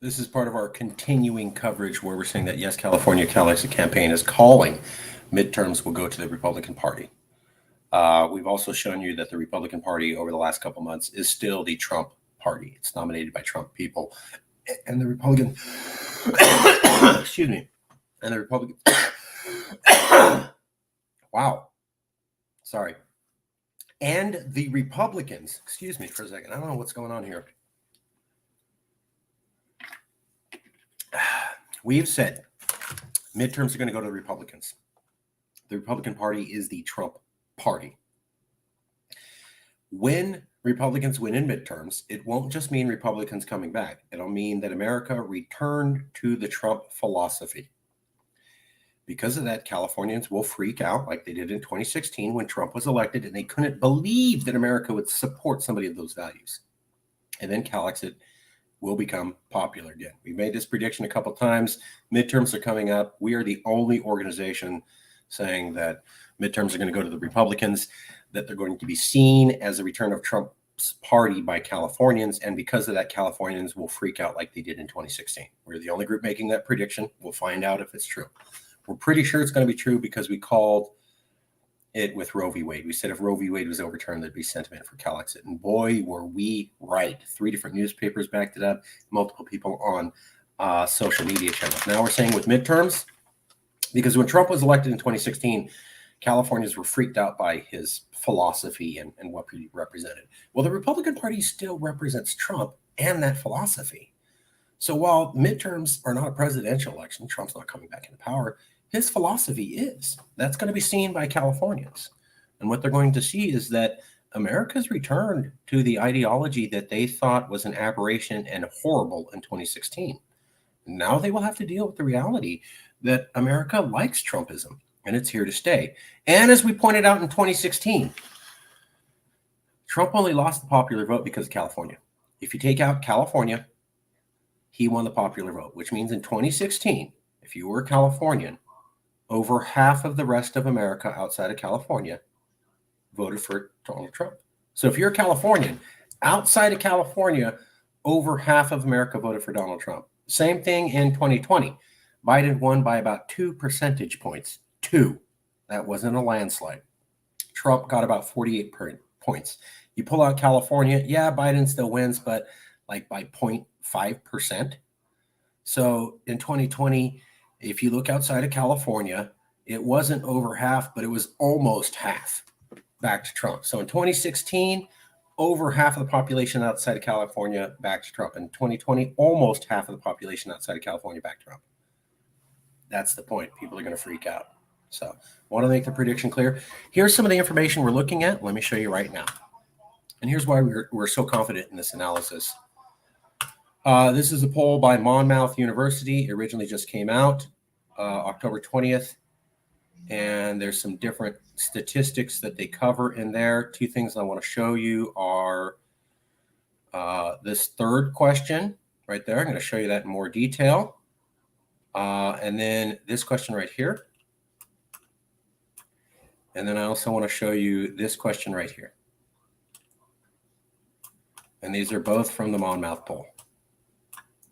This is part of our continuing coverage where we're saying that, yes, California Cal Exit campaign is calling midterms will go to the Republican Party. We've also shown you that the Republican Party over the last couple months is still the Trump Party. It's nominated by Trump people. And the Republican, excuse me, and the Republican, wow, sorry. And the Republicans, excuse me for a second, I don't know what's going on here. We've said midterms are going to go to the Republicans. The Republican Party is the Trump Party. When Republicans win in midterms, it won't just mean Republicans coming back. It'll mean that America returned to the Trump philosophy. Because of that, Californians will freak out like they did in 2016 when Trump was elected, and they couldn't believe that America would support somebody of those values. And then Cal Exit will become popular again. We've made this prediction a couple times. Midterms are coming up. We are the only organization saying that midterms are going to go to the Republicans, that they're going to be seen as a return of Trump's party by Californians. And because of that, Californians will freak out like they did in 2016. We're the only group making that prediction. We'll find out if it's true. We're pretty sure it's going to be true because we called it with Roe v. Wade. We said if Roe v. Wade was overturned, there'd be sentiment for Cal Exit. And boy, were we right. 3 different newspapers backed it up, multiple people on social media channels. Now we're saying with midterms, because when Trump was elected in 2016, Californians were freaked out by his philosophy and what he represented. Well, the Republican Party still represents Trump and that philosophy. So while midterms are not a presidential election, Trump's not coming back into power, his philosophy is. That's going to be seen by Californians. And what they're going to see is that America's returned to the ideology that they thought was an aberration and horrible in 2016. Now they will have to deal with the reality that America likes Trumpism, and it's here to stay. And as we pointed out in 2016, Trump only lost the popular vote because of California. If you take out California, he won the popular vote, which means in 2016, if you were a Californian, over half of the rest of America outside of California voted for Donald Trump. So if you're a Californian, outside of California, over half of America voted for Donald Trump. Same thing in 2020. Biden won by about 2 percentage points. 2. That wasn't a landslide. Trump got about 48 points. You pull out California, yeah, Biden still wins, but like by 0.5%. So in 2020, if you look outside of California, it wasn't over half, but it was almost half back to Trump. So in 2016, over half of the population outside of California back to Trump. In 2020, almost half of the population outside of California back to Trump. That's the point. People are going to freak out. So I want to make the prediction clear. Here's some of the information we're looking at. Let me show you right now. And here's why we're so confident in this analysis. This is a poll by Monmouth University. It originally just came out October 20th. And there's some different statistics that they cover in there. 2 things I want to show you are this third question right there. I'm going to show you that in more detail. And then this question right here. And then I also want to show you this question right here. And these are both from the Monmouth poll.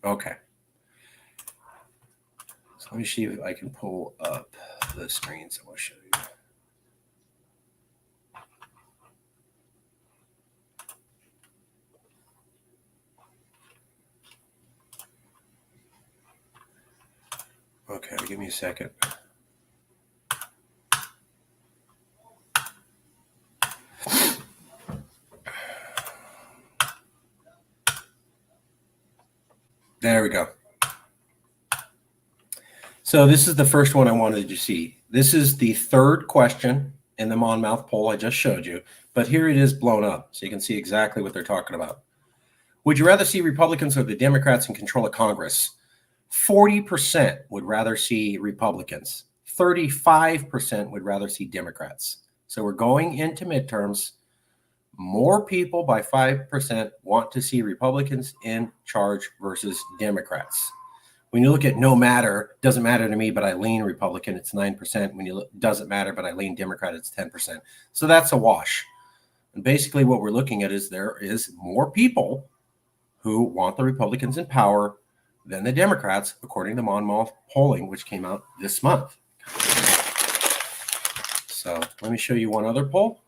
Okay. So let me see if I can pull up the screens. I want to show you. Okay, give me a second. There we go. So this is the first one I wanted to see. This is the third question in the Monmouth poll I just showed you, but here it is blown up so you can see exactly what they're talking about. Would you rather see Republicans or the Democrats in control of Congress? 40% would rather see Republicans. 35% would rather see Democrats. So we're going into midterms. More people by 5% want to see Republicans in charge versus Democrats. When you look at no matter, doesn't matter to me, but I lean Republican, it's 9%. When you look, doesn't matter, but I lean Democrat, it's 10%. So that's a wash. And basically what we're looking at is there is more people who want the Republicans in power than the Democrats, according to Monmouth polling, which came out this month. So let me show you one other poll.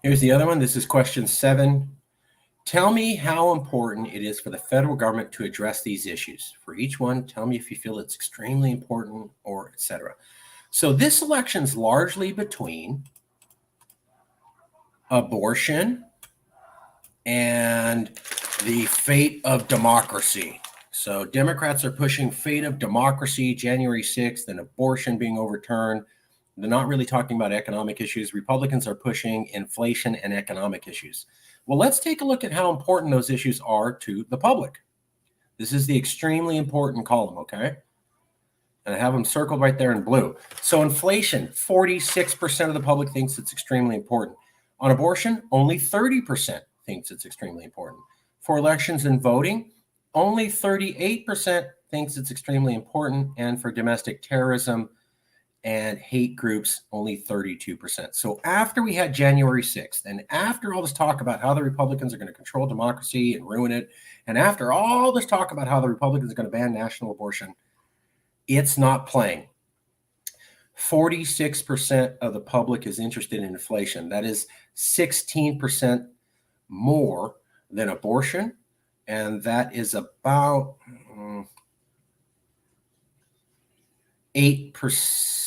Here's the other one. This is question 7. Tell me how important it is for the federal government to address these issues. For each one, tell me if you feel it's extremely important or etc. So this election's largely between abortion and the fate of democracy. So Democrats are pushing fate of democracy, January 6th, and abortion being overturned. They're not really talking about economic issues. Republicans are pushing inflation and economic issues. Well, let's take a look at how important those issues are to the public. This is the extremely important column, okay? And I have them circled right there in blue. So inflation, 46% of the public thinks it's extremely important. On abortion, only 30% thinks it's extremely important. For elections and voting, only 38% thinks it's extremely important. And for domestic terrorism and hate groups, only 32%. So after we had January 6th, and after all this talk about how the Republicans are going to control democracy and ruin it, and after all this talk about how the Republicans are going to ban national abortion, it's not playing. 46% of the public is interested in inflation. That is 16% more than abortion, and that is about 8%.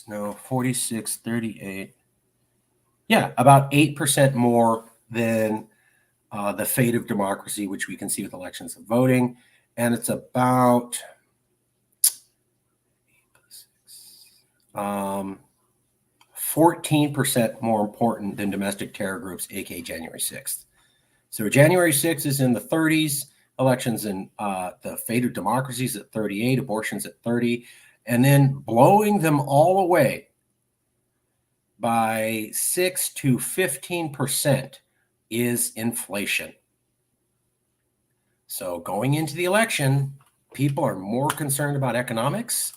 No, 46, 38. Yeah, about 8% more than the fate of democracy, which we can see with elections and voting. And it's about 14% more important than domestic terror groups, aka January 6th. So January 6th is in the 30s, elections in the fate of democracy is at 38, abortions at 30. And then blowing them all away by 6 to 15% is inflation. So going into the election, people are more concerned about economics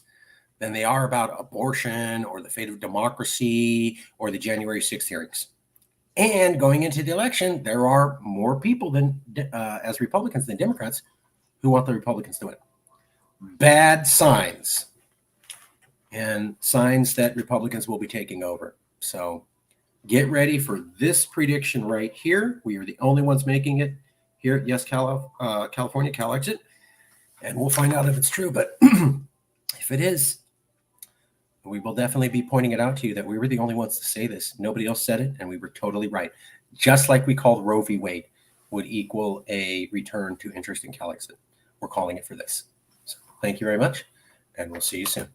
than they are about abortion or the fate of democracy or the January 6th hearings. And going into the election, there are more people than as Republicans than Democrats who want the Republicans to win. Bad signs. And signs that Republicans will be taking over. So get ready for this prediction right here. We are the only ones making it here at Yes California, Cal Exit. And we'll find out if it's true. But if it is, we will definitely be pointing it out to you that we were the only ones to say this. Nobody else said it, and we were totally right. Just like we called Roe v. Wade would equal a return to interest in Cal Exit. We're calling it for this. So thank you very much, and we'll see you soon.